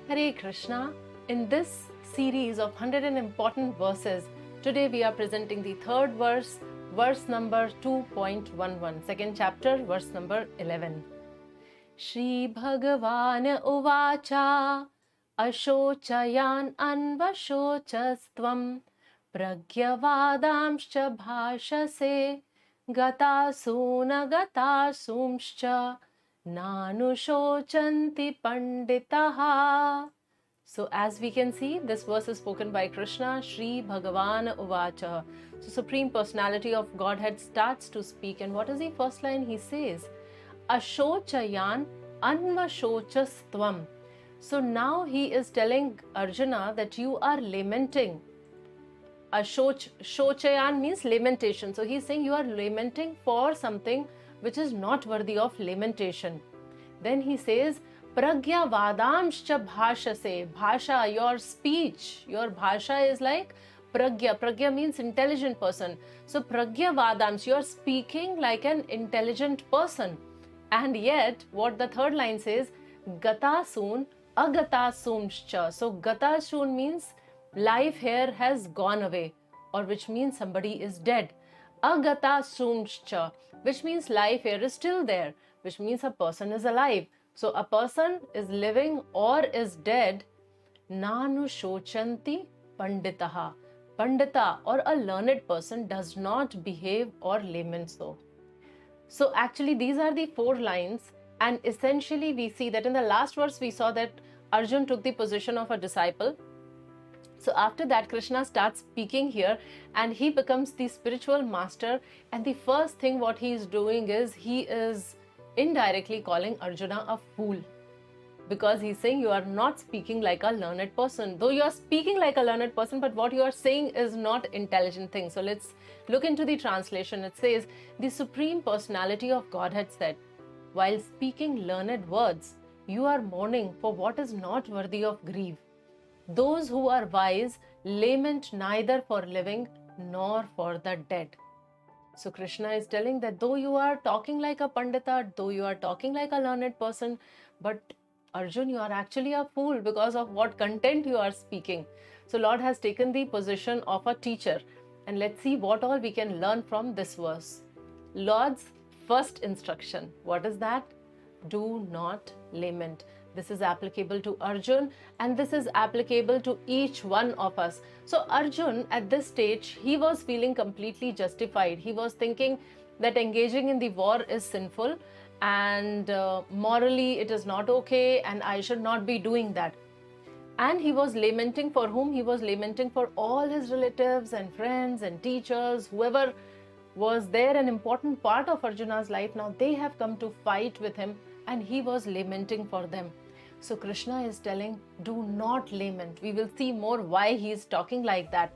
Hare Krishna. In this series of 100 important verses, today we are presenting the third verse, verse number 2.11, second chapter, verse number 11. Shri Bhagavan Uvacha Ashochayan Anvashochastvam Pragyavadamscha Bhashase Gatasuna Gatasumscha Nanushocanti Panditaha. So as we can see, this verse is spoken by Krishna, Shri Bhagavan Uvacha. So Supreme Personality of Godhead starts to speak, and what is the first line he says? Ashochayan Anvashochastvam. So now he is telling Arjuna that you are lamenting. Shochayan means lamentation. So he's saying you are lamenting for something which is not worthy of lamentation. Then he says, Pragya Vadamscha Bhashase. Bhasha, your speech, your bhasha is like Pragya. Pragya means intelligent person. So Pragya Vadams, you are speaking like an intelligent person. And yet, what the third line says, Gatasun Agatasumscha. So Gatasun means life here has gone away, or which means somebody is dead. Agatasumscha, which means life here is still there, which means a person is alive. So a person is living or is dead. Nanu shochanti panditaha. Pandita or a learned person does not behave or lament so. So actually these are the four lines, and essentially we see that in the last verse we saw that Arjun took the position of a disciple. So after that, Krishna starts speaking here and he becomes the spiritual master, and the first thing what he is doing is he is indirectly calling Arjuna a fool, because he's saying you are not speaking like a learned person. Though you are speaking like a learned person, but what you are saying is not intelligent thing. So let's look into the translation. It says, the Supreme Personality of Godhead said, while speaking learned words, you are mourning for what is not worthy of grief. Those who are wise lament neither for living nor for the dead. So Krishna is telling that though you are talking like a pandita, though you are talking like a learned person, but Arjun, you are actually a fool because of what content you are speaking. So Lord has taken the position of a teacher, and let's see what all we can learn from this verse. Lord's first instruction, what is that? Do not lament. This is applicable to Arjun, and this is applicable to each one of us. So Arjun at this stage, he was feeling completely justified. He was thinking that engaging in the war is sinful, and morally it is not okay, and I should not be doing that. And he was lamenting for whom? He was lamenting for all his relatives and friends and teachers, whoever was there, an important part of Arjuna's life. Now they have come to fight with him, and he was lamenting for them. So Krishna is telling, do not lament. We will see more why he is talking like that.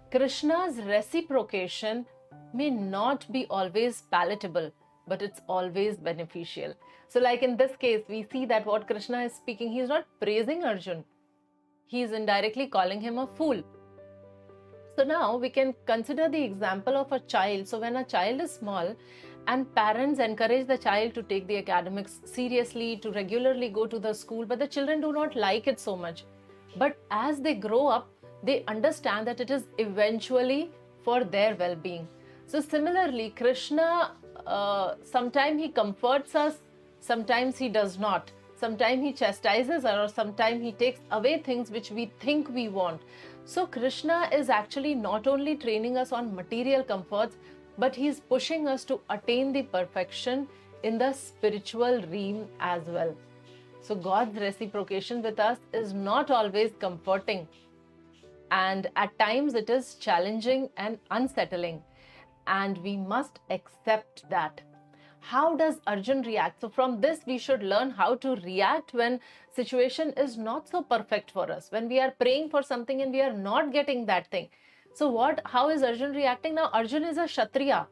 Krishna's reciprocation may not be always palatable, but it's always beneficial. So like in this case, we see that what Krishna is speaking, he is not praising Arjun. He is indirectly calling him a fool. So now we can consider the example of a child. So when a child is small and parents encourage the child to take the academics seriously, to regularly go to the school, but the children do not like it so much. But as they grow up, they understand that it is eventually for their well-being. So similarly, Krishna, sometimes he comforts us, sometimes he does not. Sometimes he chastises us, or sometimes he takes away things which we think we want. So Krishna is actually not only training us on material comforts, but he is pushing us to attain the perfection in the spiritual realm as well. So God's reciprocation with us is not always comforting, and at times it is challenging and unsettling, and we must accept that. How does Arjun react? So from this we should learn how to react when situation is not so perfect for us, when we are praying for something and we are not getting that thing. So how is Arjun reacting? Now Arjun is a Kshatriya,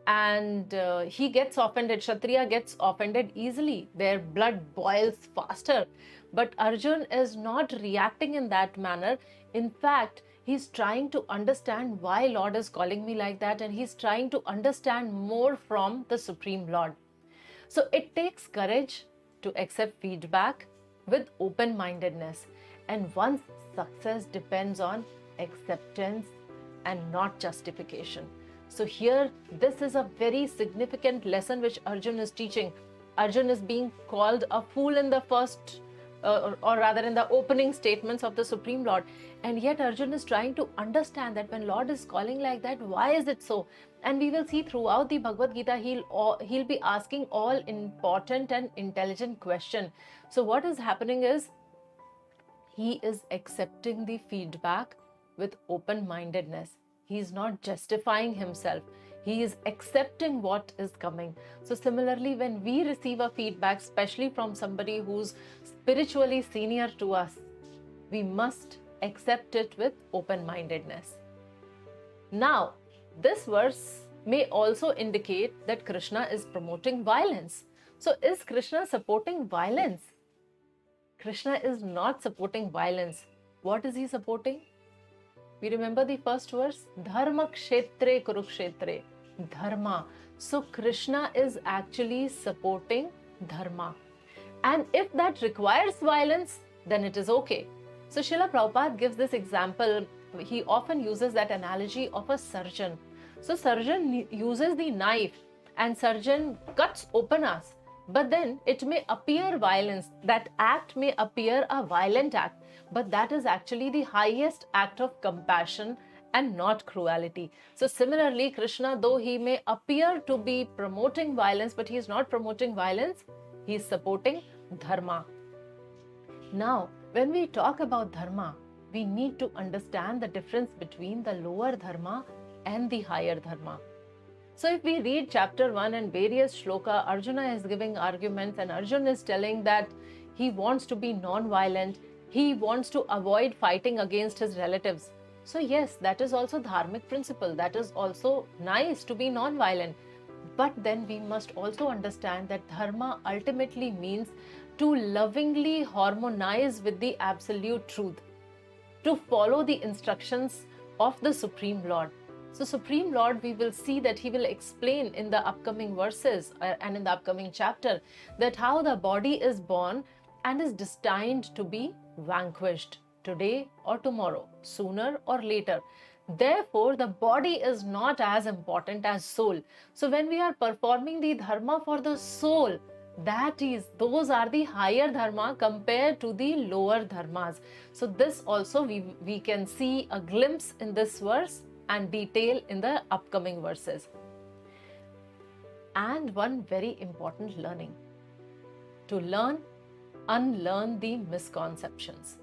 and he gets offended. Kshatriya gets offended easily. Their blood boils faster. But Arjun is not reacting in that manner. In fact, he's trying to understand why Lord is calling me like that, and he's trying to understand more from the Supreme Lord. So it takes courage to accept feedback, with open-mindedness. And one's success depends on acceptance and not justification. So here, this is a very significant lesson which Arjun is teaching. Arjun is being called a fool in the first, or rather in the opening statements of the Supreme Lord. And yet Arjun is trying to understand that when Lord is calling like that, why is it so? And we will see throughout the Bhagavad Gita, he'll be asking all important and intelligent questions. So what is happening is, he is accepting the feedback with open-mindedness. He is not justifying himself. He is accepting what is coming. So similarly, when we receive a feedback, especially from somebody who's spiritually senior to us, we must accept it with open-mindedness. Now, this verse may also indicate that Krishna is promoting violence. So is Krishna supporting violence? Krishna is not supporting violence. What is he supporting? We remember the first verse, Dharma kshetre kurukshetre. Dharma. So Krishna is actually supporting dharma. And if that requires violence, then it is okay. So Srila Prabhupada gives this example. He often uses that analogy of a surgeon. So surgeon uses the knife and surgeon cuts open us. But then it may appear violence. That act may appear a violent act. But that is actually the highest act of compassion and not cruelty. So similarly, Krishna, though he may appear to be promoting violence, but he is not promoting violence, he is supporting dharma. Now, when we talk about dharma, we need to understand the difference between the lower dharma and the higher dharma. So if we read chapter 1 and various shloka, Arjuna is giving arguments and Arjuna is telling that he wants to be non-violent, he wants to avoid fighting against his relatives. So yes, that is also dharmic principle. That is also nice to be non-violent. But then we must also understand that dharma ultimately means to lovingly harmonize with the absolute truth, to follow the instructions of the Supreme Lord. So Supreme Lord, we will see that he will explain in the upcoming verses and in the upcoming chapter that how the body is born and is destined to be vanquished today or tomorrow, sooner or later. Therefore, the body is not as important as soul. So when we are performing the dharma for the soul, those are the higher dharma compared to the lower dharmas. So this also we can see a glimpse in this verse and detail in the upcoming verses. And one very important learning: to unlearn the misconceptions.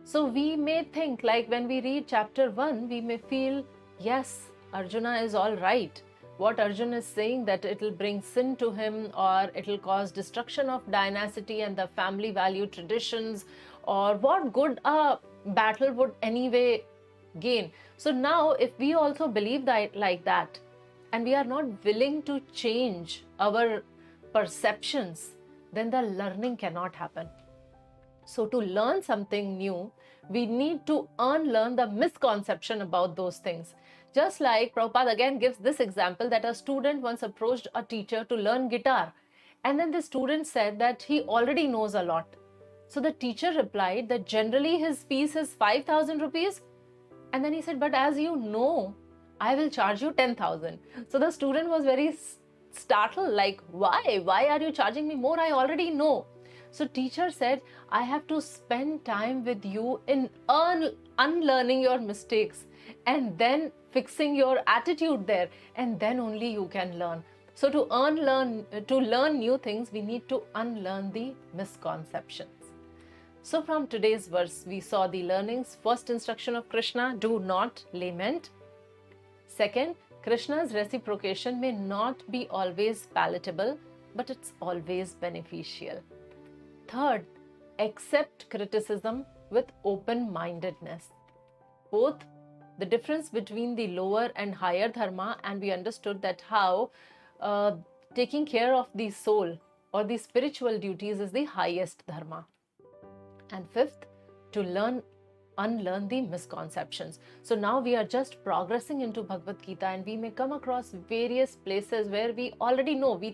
So we may think, like when we read chapter 1, we may feel, yes, Arjuna is all right. What Arjuna is saying, that it will bring sin to him, or it will cause destruction of dynasty and the family value traditions, or what good a battle would anyway gain. So now if we also believe that like that, and we are not willing to change our perceptions, then the learning cannot happen. So to learn something new, we need to unlearn the misconception about those things. Just like Prabhupada again gives this example, that a student once approached a teacher to learn guitar, and then the student said that he already knows a lot. So the teacher replied that generally his fees is 5,000 rupees. And then he said, but as you know, I will charge you 10,000. So the student was very startled, like, why? Why are you charging me more? I already know. So teacher said, I have to spend time with you in unlearning your mistakes and then fixing your attitude there, and then only you can learn. So to learn new things, we need to unlearn the misconceptions. So from today's verse, we saw the learnings. First instruction of Krishna, do not lament. Second, Krishna's reciprocation may not be always palatable, but it's always beneficial. Third, accept criticism with open-mindedness. Fourth, the difference between the lower and higher dharma, and we understood that how taking care of the soul or the spiritual duties is the highest dharma. And fifth, to learn unlearn the misconceptions. So now we are just progressing into Bhagavad Gita, and we may come across various places where we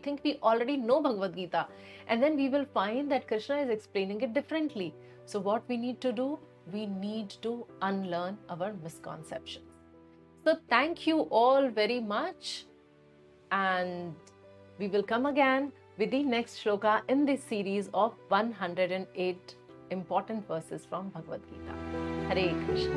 think we already know Bhagavad Gita, and then we will find that Krishna is explaining it differently. So what we need to do? We need to unlearn our misconceptions. So thank you all very much, and we will come again with the next shloka in this series of 108 important verses from Bhagavad Gita. Hare Krishna.